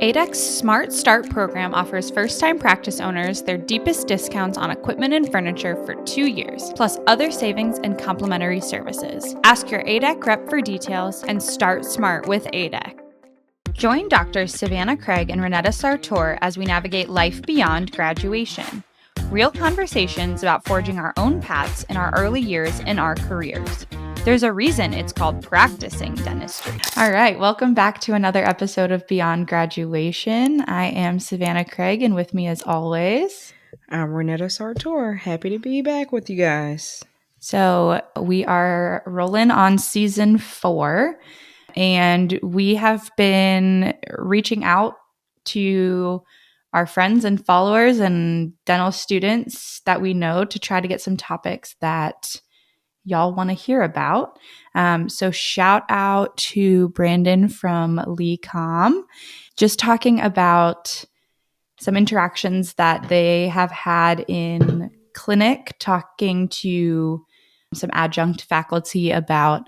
ADEC's Smart Start program offers first-time practice owners their deepest discounts on equipment and furniture for 2 years, plus other savings and complimentary services. Ask your ADEC rep for details and start smart with ADEC. Join Doctors Savanah Craig and Ronnetta Sartor as we navigate life beyond graduation. Real conversations about forging our own paths in our early years in our careers. There's a reason it's called practicing dentistry. All right, welcome back to another episode of Beyond Graduation. I am Savanah Craig, and with me as always, I'm Ronnetta Sartor. Happy to be back with you guys. So we are rolling on season 4, and we have been reaching out to our friends and followers and dental students that we know to try to get some topics that y'all want to hear about. So shout out to Brandon from LeeCom, just talking about some interactions that they have had in clinic, talking to some adjunct faculty about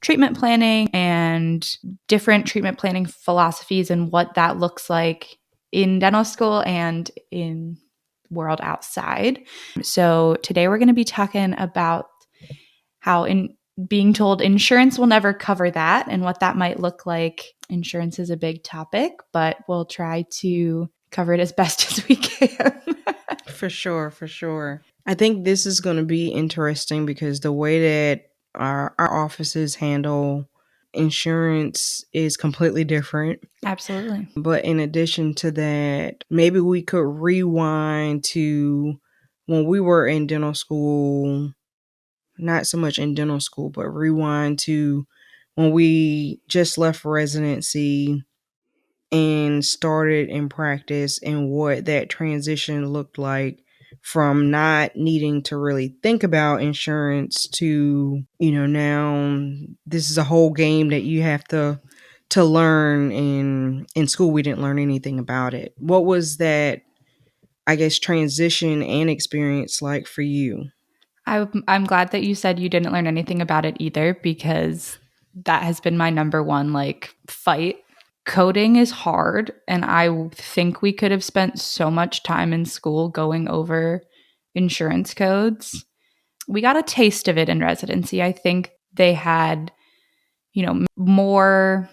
treatment planning and different treatment planning philosophies and what that looks like in dental school and in world outside. So today we're going to be talking about how being told insurance will never cover that and what that might look like. Insurance is a big topic, but we'll try to cover it as best as we can. For sure. I think this is going to be interesting because the way that our offices handle insurance is completely different. Absolutely. But in addition to that, maybe we could rewind to when we were in dental school, not so much in dental school, but rewind to when we just left residency and started in practice and what that transition looked like from not needing to really think about insurance to, now this is a whole game that you have to learn. In school we didn't learn anything about it. What was that, I guess, transition and experience like for you? I'm glad that you said you didn't learn anything about it either, because that has been my number one fight. Coding is hard, and I think we could have spent so much time in school going over insurance codes. We got a taste of it in residency. I think they had, more.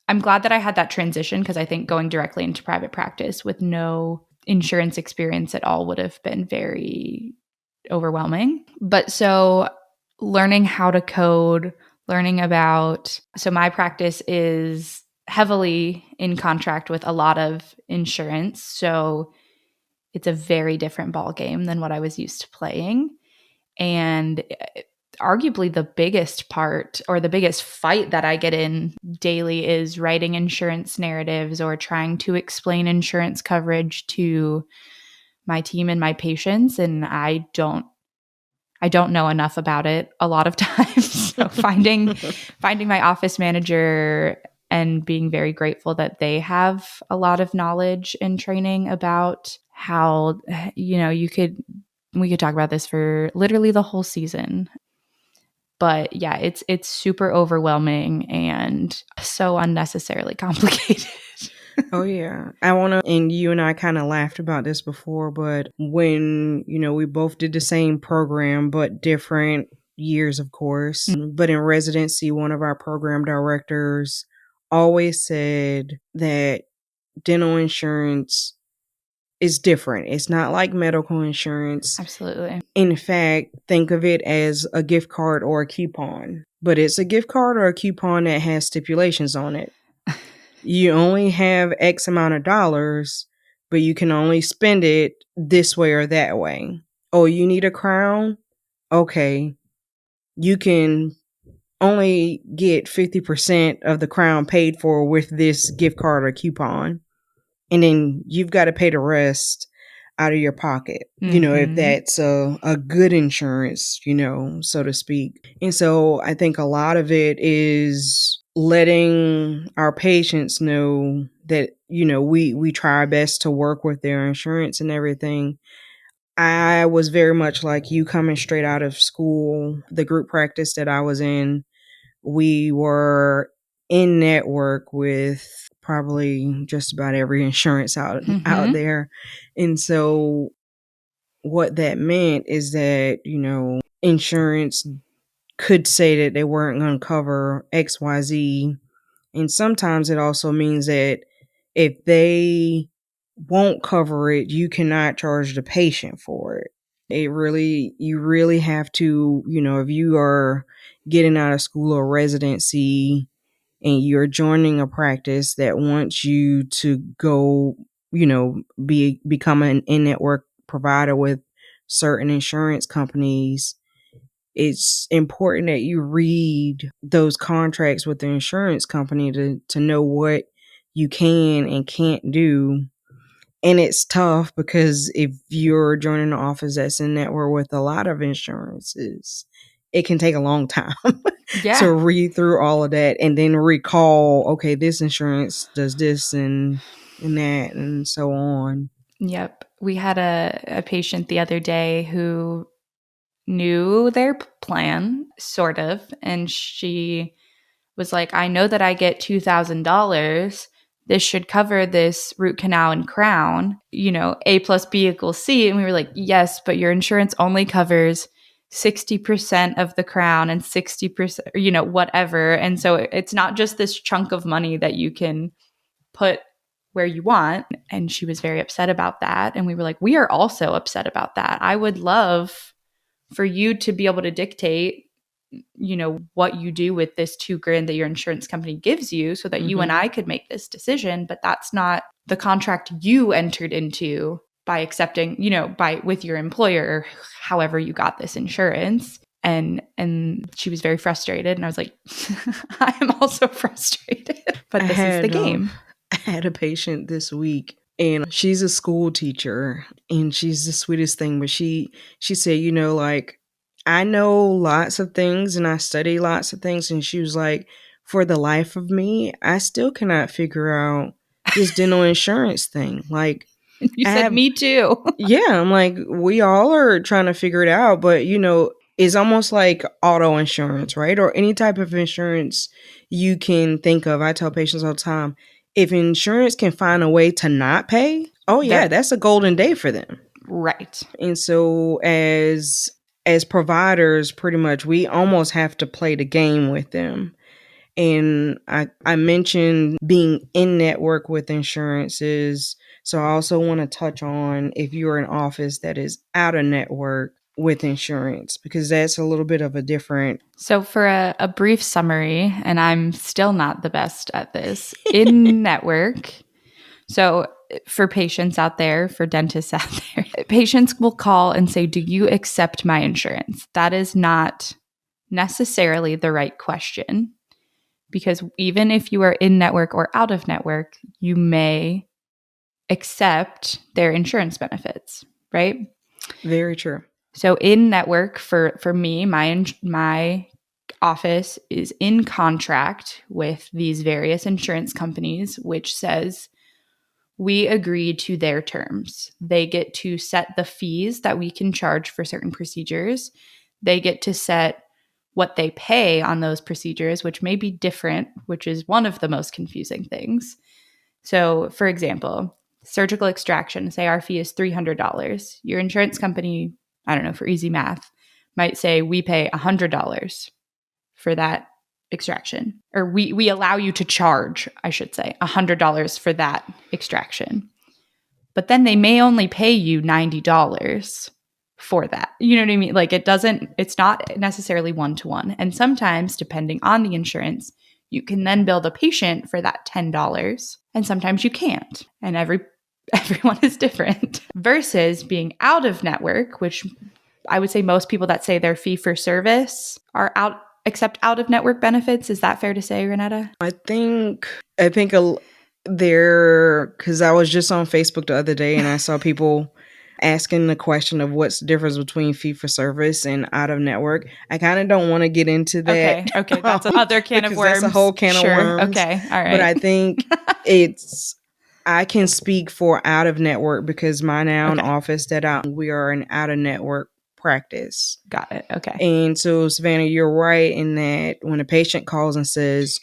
I'm glad that I had that transition, because I think going directly into private practice with no insurance experience at all would have been very overwhelming. But so learning how to code, so my practice is heavily in contract with a lot of insurance. So it's a very different ball game than what I was used to playing. And arguably the biggest part or the biggest fight that I get in daily is writing insurance narratives or trying to explain insurance coverage to my team and my patients. And I don't know enough about it a lot of times. So finding my office manager and being very grateful that they have a lot of knowledge and training about how, we could talk about this for literally the whole season. But yeah, it's super overwhelming and so unnecessarily complicated. Oh yeah. And you and I kind of laughed about this before, but when, we both did the same program, but different years, of course. But in residency, one of our program directors always said that dental insurance is different. It's not like medical insurance. Absolutely. In fact, think of it as a gift card or a coupon, but it's a gift card or a coupon that has stipulations on it. You only have X amount of dollars, but you can only spend it this way or that way. Oh, you need a crown? Okay. You can only get 50% of the crown paid for with this gift card or coupon. And then you've got to pay the rest out of your pocket, if that's a good insurance, so to speak. And so I think a lot of it is letting our patients know that, we try our best to work with their insurance and everything. I was very much like you, coming straight out of school. The group practice that I was in, we were in network with probably just about every insurance out Mm-hmm. there. And so what that meant is that, insurance could say that they weren't going to cover XYZ. And sometimes it also means that if they won't cover it, you cannot charge the patient for it. You really have to, if you are getting out of school or residency and you're joining a practice that wants you to go, become an in-network provider with certain insurance companies, it's important that you read those contracts with the insurance company to know what you can and can't do. And it's tough because if you're joining an office that's in network with a lot of insurances, it can take a long time to Yeah. read through all of that and then recall, okay, this insurance does this and that and so on. Yep. We had a patient the other day who knew their plan, sort of, and she was like, I know that I get $2,000. This should cover this root canal and crown, A plus B equals C. And we were like, yes, but your insurance only covers 60% of the crown and 60%, whatever. And so it's not just this chunk of money that you can put where you want. And she was very upset about that. And we were like, we are also upset about that. I would love for you to be able to dictate what you do with this $2,000 that your insurance company gives you so that you and I could make this decision, but that's not the contract you entered into by accepting, by with your employer or however you got this insurance. And she was very frustrated, and I was like, I am also frustrated, but this is the game. I had a patient this week, and she's a school teacher, and she's the sweetest thing, but she said, like, I know lots of things and I study lots of things. And she was like, for the life of me, I still cannot figure out this dental insurance thing. Like, You said me too. yeah, I'm like, we all are trying to figure it out, but it's almost like auto insurance, right? Or any type of insurance you can think of. I tell patients all the time, if insurance can find a way to not pay, oh yeah, that's a golden day for them. Right. And so as providers, pretty much we almost have to play the game with them. And I mentioned being in network with insurances. So I also want to touch on if you're an office that is out of network with insurance, because that's a little bit of a different. So for a brief summary, and I'm still not the best at this, in network. So for patients out there, for dentists out there, patients will call and say, do you accept my insurance? That is not necessarily the right question, because even if you are in network or out of network, you may accept their insurance benefits, right? Very true. So in network for me, my office is in contract with these various insurance companies, which says we agree to their terms. They get to set the fees that we can charge for certain procedures. They get to set what they pay on those procedures, which may be different, which is one of the most confusing things. So, for example, surgical extraction, say our fee is $300. Your insurance company, I don't know, for easy math, might say we pay $100 for that extraction, or we allow you to charge, I should say, $100 for that extraction. But then they may only pay you $90 for that. You know what I mean? Like it's not necessarily one-to-one. And sometimes, depending on the insurance, you can then bill the patient for that $10, and sometimes you can't. And everyone is different. Versus being out of network, which I would say most people that say their fee for service are accept out of network benefits. Is that fair to say, Ronnetta? I think there, because I was just on Facebook the other day and I saw people asking the question of what's the difference between fee for service and out of network. I kind of don't want to get into that. Okay, that's another can of worms. That's a whole can of worms. Okay, all right. But I think I can speak for out of network because my now office we are an out of network practice. Got it. Okay. And so, Savanah, you're right in that when a patient calls and says,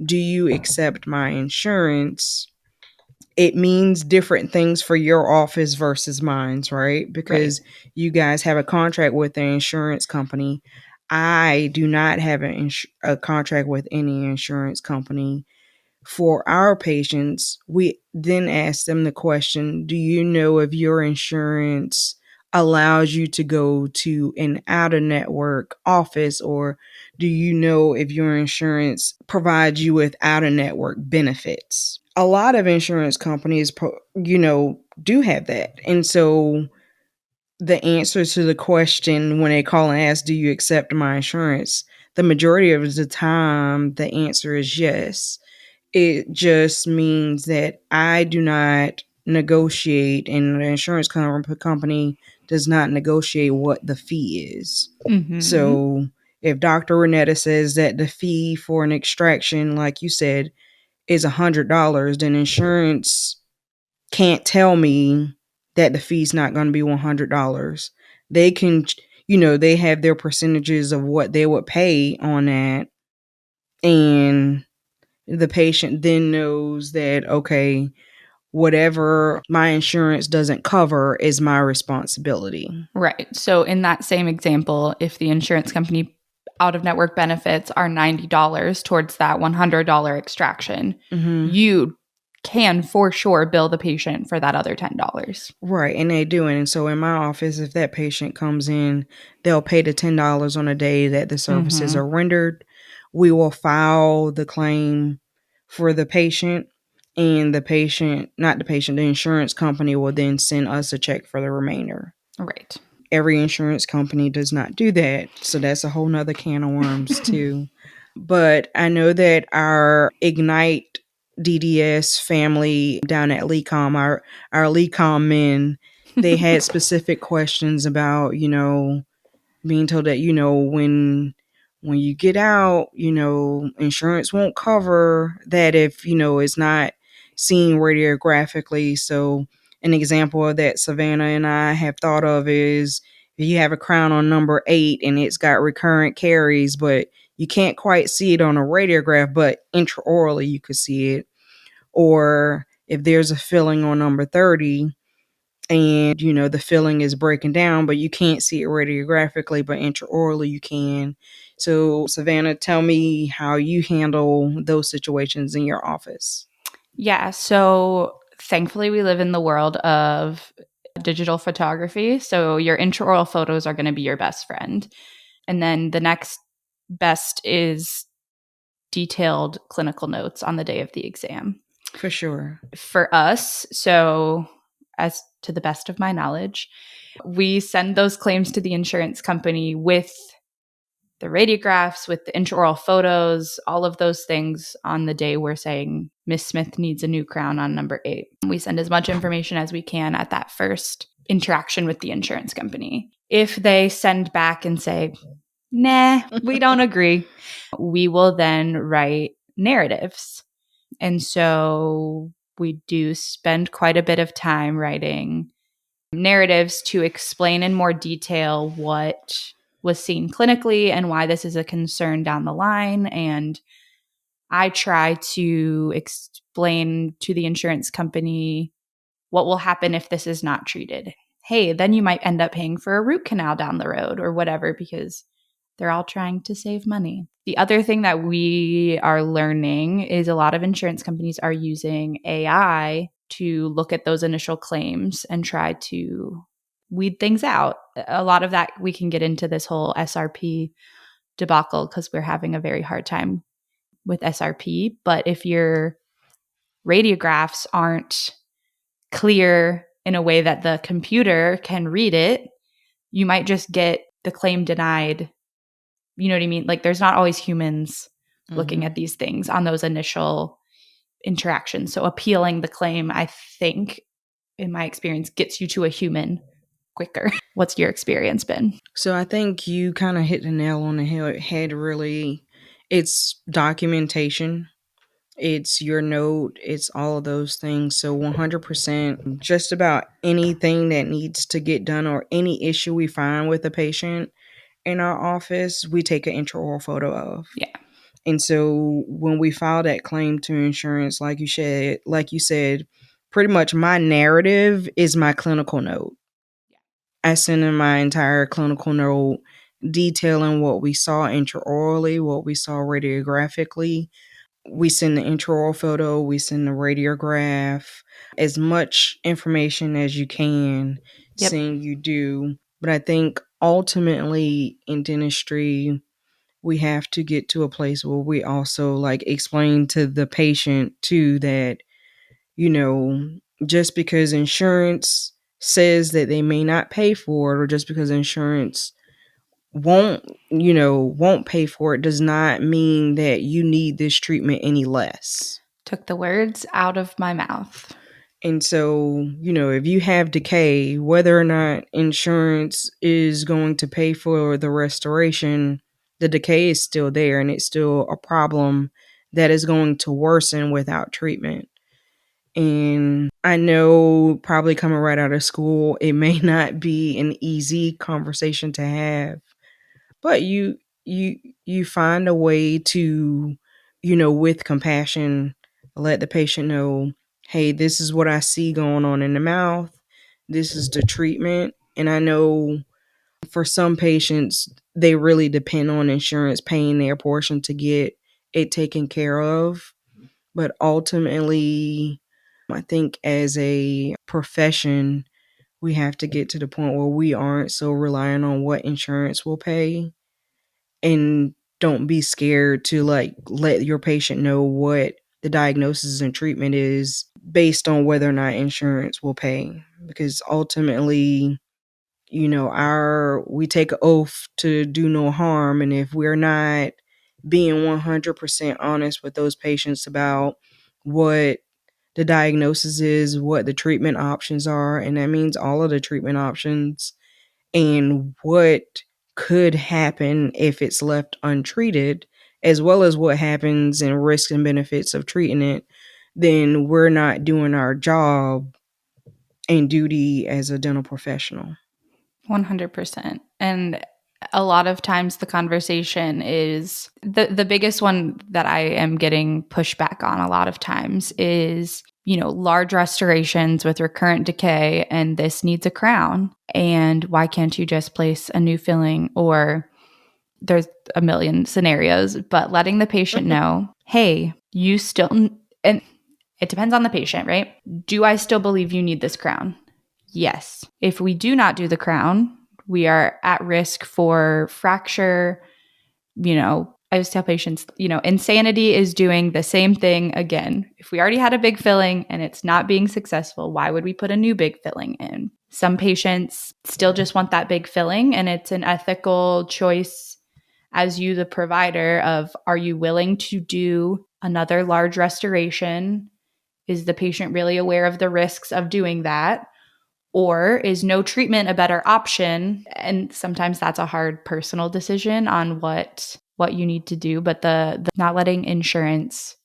do you accept my insurance? It means different things for your office versus mine's, right? Right. Because you guys have a contract with an insurance company. I do not have a contract with any insurance company. For our patients, we then ask them the question, do you know if your insurance allows you to go to an out of network office, or do you know if your insurance provides you with out of network benefits? A lot of insurance companies, do have that. And so the answer to the question when they call and ask, do you accept my insurance? The majority of the time, the answer is yes. It just means that I do not negotiate, and the insurance company does not negotiate what the fee is. Mm-hmm. So if Dr. Ronnetta says that the fee for an extraction, like you said, is $100, then insurance can't tell me that the fee's not going to be $100. They can, they have their percentages of what they would pay on that. And the patient then knows that, okay, whatever my insurance doesn't cover is my responsibility. Right. So in that same example, if the insurance company out of network benefits are $90 towards that $100 extraction, you can for sure bill the patient for that other $10. Right, and they do. And so in my office, if that patient comes in, they'll pay the $10 on the day that the services are rendered. We will file the claim for the patient, and the insurance company will then send us a check for the remainder. Right. Every insurance company does not do that. So that's a whole nother can of worms too. But I know that our Ignite DDS family down at LECOM, our LECOM men, they had specific questions about, being told that, when you get out, insurance won't cover that if, it's not seen radiographically. So an example of that Savanah and I have thought of is if you have a crown on number 8 and it's got recurrent caries, but you can't quite see it on a radiograph, but intraorally you could see it. Or if there's a filling on number 30 and, the filling is breaking down, but you can't see it radiographically, but intraorally you can. So, Savanah, tell me how you handle those situations in your office. Yeah. So thankfully, we live in the world of digital photography. So your intraoral photos are going to be your best friend. And then the next best is detailed clinical notes on the day of the exam. For sure. For us, so as to the best of my knowledge, we send those claims to the insurance company with the radiographs, with the intraoral photos, all of those things on the day we're saying Miss Smith needs a new crown on number 8. We send as much information as we can at that first interaction with the insurance company. If they send back and say, nah, we don't agree, we will then write narratives. And so we do spend quite a bit of time writing narratives to explain in more detail what was seen clinically and why this is a concern down the line. And I try to explain to the insurance company what will happen if this is not treated. Hey, then you might end up paying for a root canal down the road or whatever, because they're all trying to save money. The other thing that we are learning is a lot of insurance companies are using AI to look at those initial claims and try to weed things out. A lot of that we can get into this whole SRP debacle because we're having a very hard time with SRP. But if your radiographs aren't clear in a way that the computer can read it, you might just get the claim denied. You know what I mean? Like there's not always humans looking at these things on those initial interactions. So appealing the claim, I think, in my experience, gets you to a human quicker. What's your experience been? So I think you kind of hit the nail on the head, really. It's documentation. It's your note. It's all of those things. So 100%, just about anything that needs to get done or any issue we find with a patient in our office, we take an intraoral photo of. Yeah. And so when we file that claim to insurance, like you said, pretty much my narrative is my clinical note. I send in my entire clinical note detailing what we saw intraorally, what we saw radiographically. We send the intraoral photo, we send the radiograph, as much information as you can, Yep. saying you do. But I think ultimately in dentistry, we have to get to a place where we also like explain to the patient too that, you know, just because insurance says that they may not pay for it, or just because insurance won't pay for it, does not mean that you need this treatment any less. Took the words out of my mouth. And so, if you have decay, whether or not insurance is going to pay for the restoration, the decay is still there and it's still a problem that is going to worsen without treatment. And I know, probably coming right out of school, it may not be an easy conversation to have, but you find a way to, with compassion, let the patient know, hey, this is what I see going on in the mouth, this is the treatment. And I know for some patients, they really depend on insurance paying their portion to get it taken care of. But ultimately, I think as a profession, we have to get to the point where we aren't so reliant on what insurance will pay, and don't be scared to like let your patient know what the diagnosis and treatment is based on whether or not insurance will pay. Because ultimately, our we take an oath to do no harm, and if we're not being 100% honest with those patients about what the diagnosis is, what the treatment options are, and that means all of the treatment options, and what could happen if it's left untreated, as well as what happens and risks and benefits of treating it, then we're not doing our job and duty as a dental professional. 100%. And a lot of times the conversation is the biggest one that I am getting pushback on a lot of times is, large restorations with recurrent decay and this needs a crown. And why can't you just place a new filling? Or there's a million scenarios, but letting the patient know, hey, you still, and it depends on the patient, right? Do I still believe you need this crown? Yes. If we do not do the crown, we are at risk for fracture. I always tell patients, insanity is doing the same thing again. If we already had a big filling and it's not being successful, why would we put a new big filling in? Some patients still just want that big filling, and it's an ethical choice as you, the provider, of are you willing to do another large restoration? Is the patient really aware of the risks of doing that? Or is no treatment a better option? And sometimes that's a hard personal decision on what you need to do. But the not letting insurance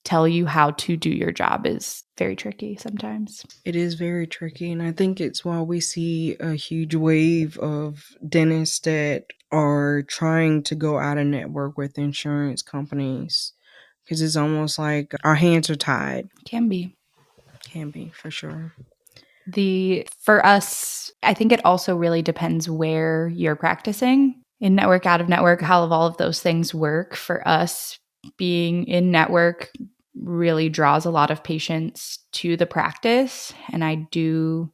tell you how to do your job is very tricky sometimes. It is very tricky, and I think it's why we see a huge wave of dentists that are trying to go out of network with insurance companies, because it's almost like our hands are tied. Can be. Can be, for sure. For us, I think it also really depends where you're practicing. In network, out of network, how all of those things work. For us, being in network really draws a lot of patients to the practice. And I do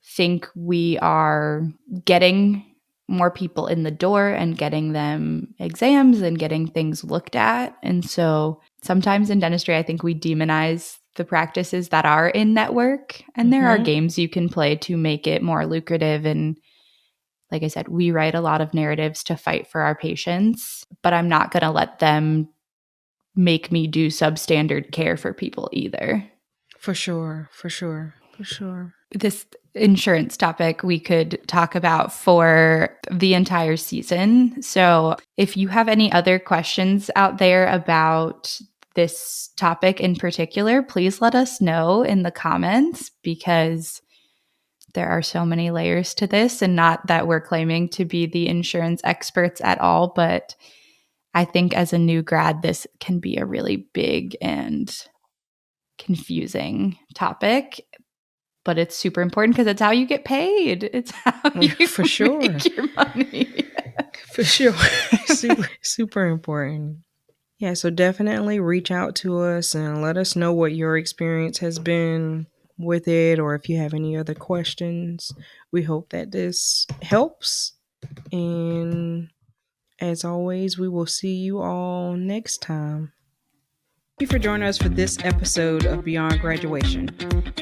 think we are getting more people in the door and getting them exams and getting things looked at. And so sometimes in dentistry, I think we demonize the practices that are in network. And there are games you can play to make it more lucrative. And like I said, we write a lot of narratives to fight for our patients, but I'm not going to let them make me do substandard care for people either. For sure, for sure, for sure. This insurance topic we could talk about for the entire season. So if you have any other questions out there about this topic in particular, please let us know in the comments, because there are so many layers to this, and not that we're claiming to be the insurance experts at all, but I think as a new grad, this can be a really big and confusing topic, but it's super important because it's how you get paid. It's how you For sure. make your money. For sure. Super important. Yeah, so definitely reach out to us and let us know what your experience has been with it, or if you have any other questions. We hope that this helps. And as always, we will see you all next time. Thank you for joining us for this episode of Beyond Graduation.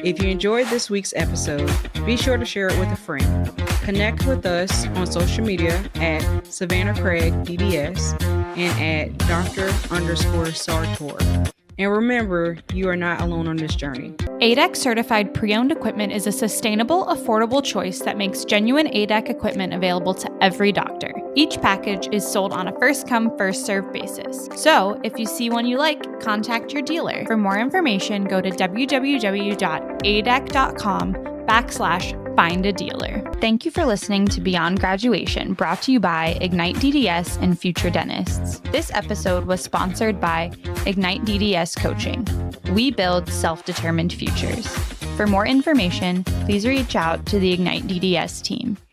If you enjoyed this week's episode, be sure to share it with a friend. Connect with us on social media at Savanah Craig DDS and at Dr._Sartor. And remember, you are not alone on this journey. ADEC certified pre-owned equipment is a sustainable, affordable choice that makes genuine ADEC equipment available to every doctor. Each package is sold on a first-come, first-served basis. So, if you see one you like, contact your dealer. For more information, go to www.adec.com/find a dealer. Thank you for listening to Beyond Graduation, brought to you by Ignite DDS and Future Dentists. This episode was sponsored by Ignite DDS Coaching. We build self-determined futures. For more information, please reach out to the Ignite DDS team.